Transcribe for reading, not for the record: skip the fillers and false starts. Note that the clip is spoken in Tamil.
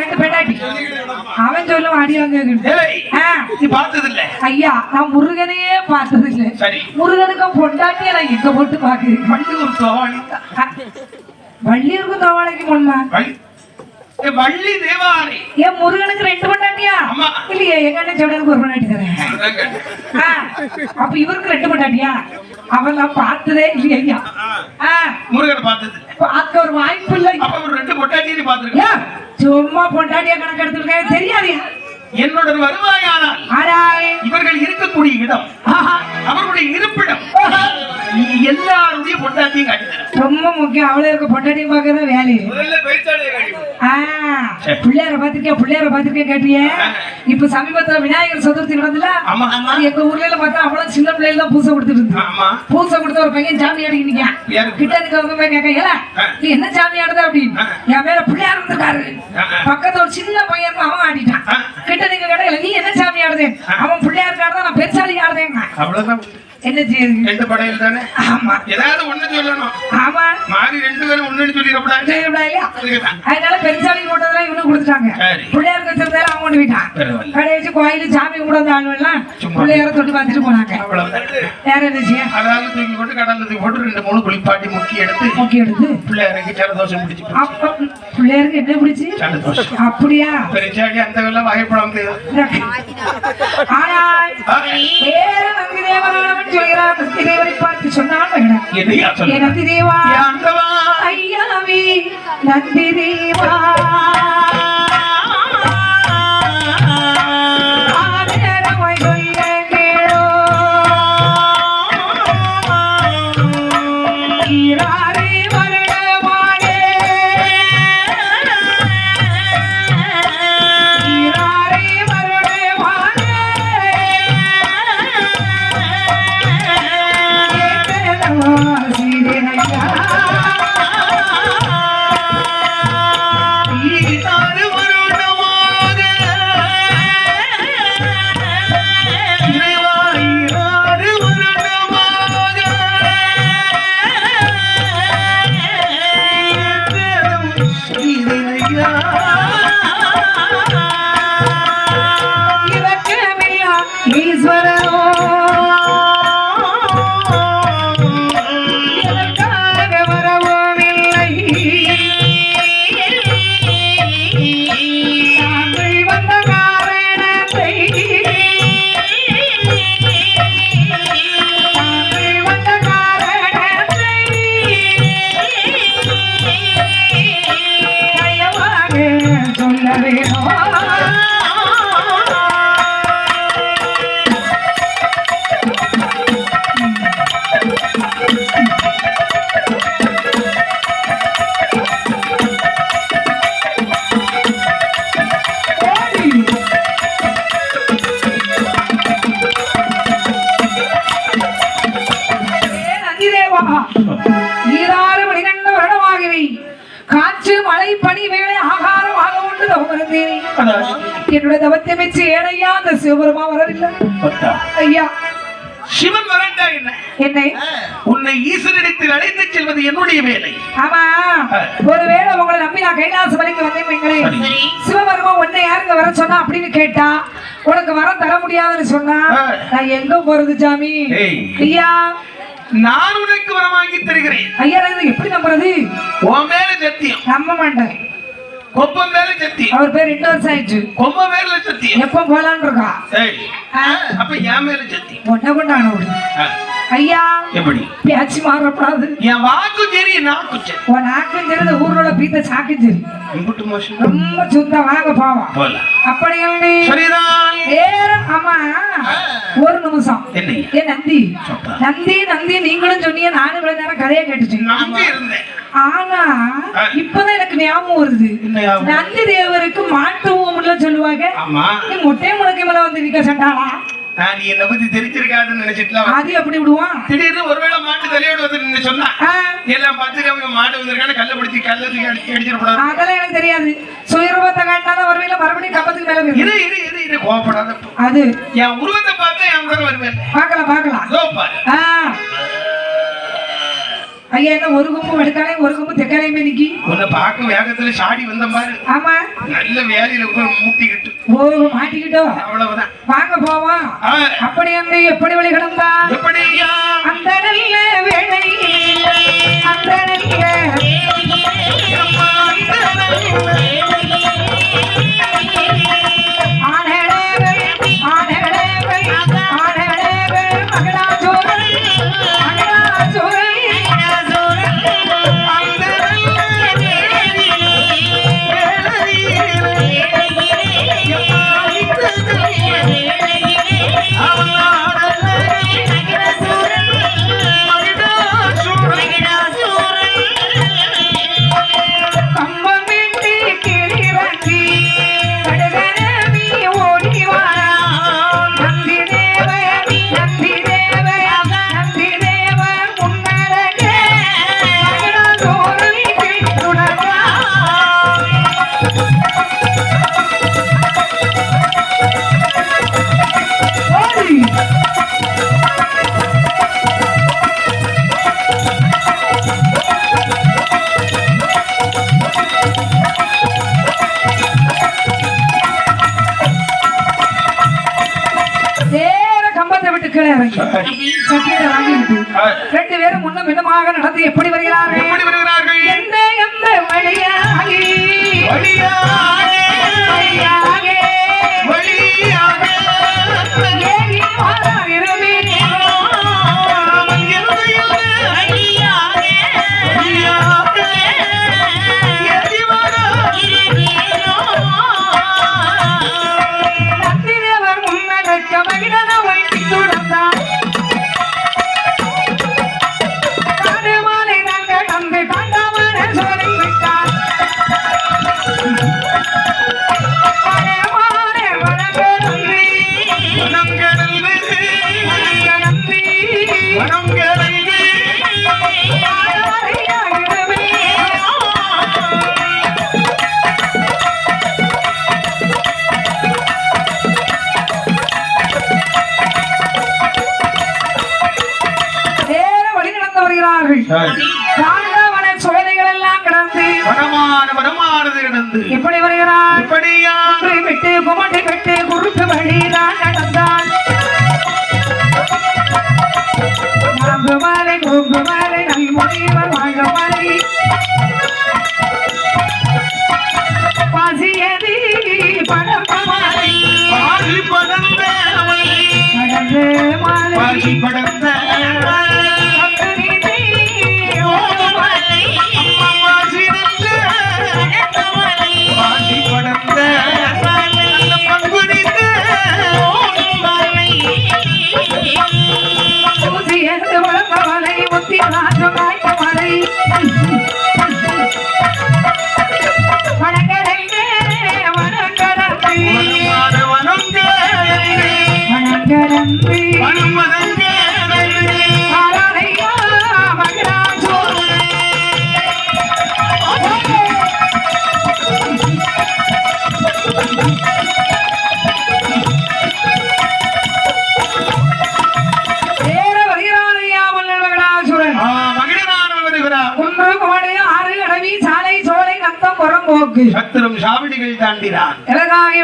2 பெண்டாட்டி அவன் சொல்லும் அடி வாங்க நீ பார்த்தது இல்ல ஐயா நான் முருகனையே பார்த்தது இல்ல சரி முருகனுக்கும் பொண்டாட்டிய நான் எங்க போட்டு பாக்குறேன் வள்ளியூருக்கும் தவாளைக்கு முன்னா வள்ளி தேவாரி ஏன் முருகனுக்கு 2 பொண்டாட்டியா இல்லையே எங்க அண்ணன் செவடனுக்கு ஒரு பொண்டாட்டி தரேன் அப்ப இவருக்கு 2 பொண்டாட்டியா அவன் நான் பார்த்ததே இல்லையா முருகன் பார்த்தது பார்க்க ஒரு வாய்ப்பு இல்லை அப்ப ஒரு 2 பொண்டாட்டியை பார்த்திருக்கேன் சும்மா பொண்டாட்டியா கணக்கு எடுத்துருக்கேன் தெரியாது என்னோட வருவாயானால் இவர்கள் இருக்கக்கூடிய இடம் அவர்களுடைய இருப்பிடம் எல்லாருடைய பொண்டாட்டியும் காட்டுகிறேன் ரொம்ப முக்கியம் அவளே இருக்க பொண்டாட்டியும் பார்க்கறத வேலை பிள்ளையார பாத்திருக்கேன் கேட்டியே இப்ப சமீபத்துல விநாயகர் சதுர்த்தி நடந்துல எங்க ஊர்ல பார்த்தா அவ்வளவு சின்ன பிள்ளைல தான் பூசை கொடுத்துட்டு இருந்து பூசை கொடுத்த ஒரு பையன் சாமி ஆடிக்கிட்டீங்க கிட்ட இருக்கவங்க கேட்க நீ என்ன சாமி ஆடுத அப்படின்னு என் மேல பிள்ளையார் இருந்திருக்காரு பக்கத்துல ஒரு சின்ன பையன் அவன் ஆடிட்டான் கிட்ட நீங்க கேட்கல நீ என்ன சாமி ஆடுது அவன் பிள்ளையார் ஆடுதான் நான் பெருசாலி ஆடுதேங்க அவ்வளவுதான் என்ன செய்யுது 2 படையில் தானே ஆமா ஏதாவது ஒண்ணு சொல்லணும் ஆமா மாறி 2 பேரும் ஒண்ணுன்னு சொல்லிடக்கூடாது அதனால பெருசாலி போட்டதெல்லாம் இவனு கொடுத்துட்டாங்க பிள்ளையார் வச்சிருந்தாலும் அவன் கொண்டு போயிட்டான் கடைசி கோயிலு சாமி கூட வந்த ஆளுவெல்லாம் பிள்ளையார தொட்டு பார்த்துட்டு போனாங்க வேற என்ன செய்ய அதாவது தூக்கி போட்டு கடல்ல தூக்கி போட்டு 2-3 குளிப்பாட்டி முக்கி எடுத்து பிள்ளையாருக்கு ஜலதோஷம் பிடிச்சு பிள்ளையாருக்கு என்ன பிடிச்சு அப்படியா பெருசாடி அந்த வெள்ள வகைப்படம் ஆனால் வேற நந்தி தேவரான சொல்கிறார் நந்தி தேவரை பார்த்து சொன்னான் நந்தி தேவா ஐயாவே நந்தி தேவா என்னோட தவத்தை வச்சு ஏனையா அந்த சிவபெருமா வரவில்லை ஐயா சிவன் வரண்டா என்னை உன்னை ஈசனிடத்தில் அழைத்து செல்வது என்னுடைய வேலை ஆமா ஒருவேளை உங்களை நம்பி நான் கைலாச மலைக்கு வந்தேன் சிவபெருமா உன்னை யாருங்க வர சொன்னா அப்படின்னு கேட்டா உனக்கு வரம் தர முடியாதுன்னு சொன்னா நான் எங்க போறது சாமி ஐயா நான் உனக்கு வரம் வாங்கி தருகிறேன் ஐயா எப்படி நம்புறது உன் மேல சத்தியம் நம்ப மாட்டேன் கொப்பம் மேல சத்தியம் அவர் பேர் 2 வருஷம் ஆயிடுச்சு கொம்ப மேல சத்தியம் எப்ப போலான்னு இருக்கா அப்ப என் மேல சத்தியம் ஒன்ன கொண்டான ஐயா எப்படி பேச்சு மாறப்படாது என் வாக்கு சரி நாக்கு சரி உன் நாக்கும் சரி ஊரோட பீத்த சாக்கு சரி ரொம்ப சுத்தம் வாங்க போவோம் அப்படி ஆமா ஒரு நிமிஷம் ஏ நந்தி நந்தி நந்தி நீங்களும் சொன்னீங்க நானும் இவ்வளவு நேரம் கதையை கேட்டுச்சு ஆனா இப்பதான் எனக்கு ஞாபகம் வருது நந்தி தேவருக்கு மாட்டுவோம்ல சொல்லுவாங்க முட்டையை முளைக்க மேல வந்து நிக்க சண்டாளா நீ என்ன பத்தி தெரிஞ்சிருக்காதுன்னு நினைச்சிட்டு அது எப்படி விடுவான் திடீர்னு ஒருவேளை மாட்டு தலையோடு வந்து சொன்னா எல்லாம் பார்த்துட்டு அவங்க மாடு வந்திருக்கான கல்ல பிடிச்சி கல்லத்துக்கு அடிச்சிடக்கூடாது அதெல்லாம் எனக்கு தெரியாது சுயரூபத்தை காட்டினாதான் ஒருவேளை மறுபடியும் கப்பத்துக்கு மேல இரு இரு இரு இரு கோவப்படாத அது என் உருவத்தை பார்த்தா என் கூட வருவேன் பார்க்கலாம் பார்க்கலாம் ஐயா என்ன ஒரு கொம்பு வடுக்காலையும் ஒரு கொம்பு தெக்காலையுமே நிக்கி உன்னை பார்க்க வேகத்துல சாடி வந்த மாதிரி ஆமா நல்ல வேலையில போய் மூட்டிக்கிட்டு ஓ மாட்டிக்கிட்டோம் அவ்வளவுதான் வாங்க போவோம் அப்படி அங்க எப்படி வழி கிடந்தா எப்படியா அந்த நல்ல வேலை அந்த நல்ல ரெண்டு பேரும் முன்னும் பின்னமாக நடந்து எப்படி வருகிறார்கள் எந்த எந்த வழியாகி சோலைகள் எல்லாம் கிடந்து எப்படி வருகிறார் விட்டு குமட்டி கட்டு குறுக்கு வழிதான் நடந்தான் மாலை குறுக்கு மாலை நல்முடிவர் வாங்க மாலை பசியதி படர்ந்த மாலை படர்ந்த மாலை சத்திரம் சாவடிகள் தாண்டினான்.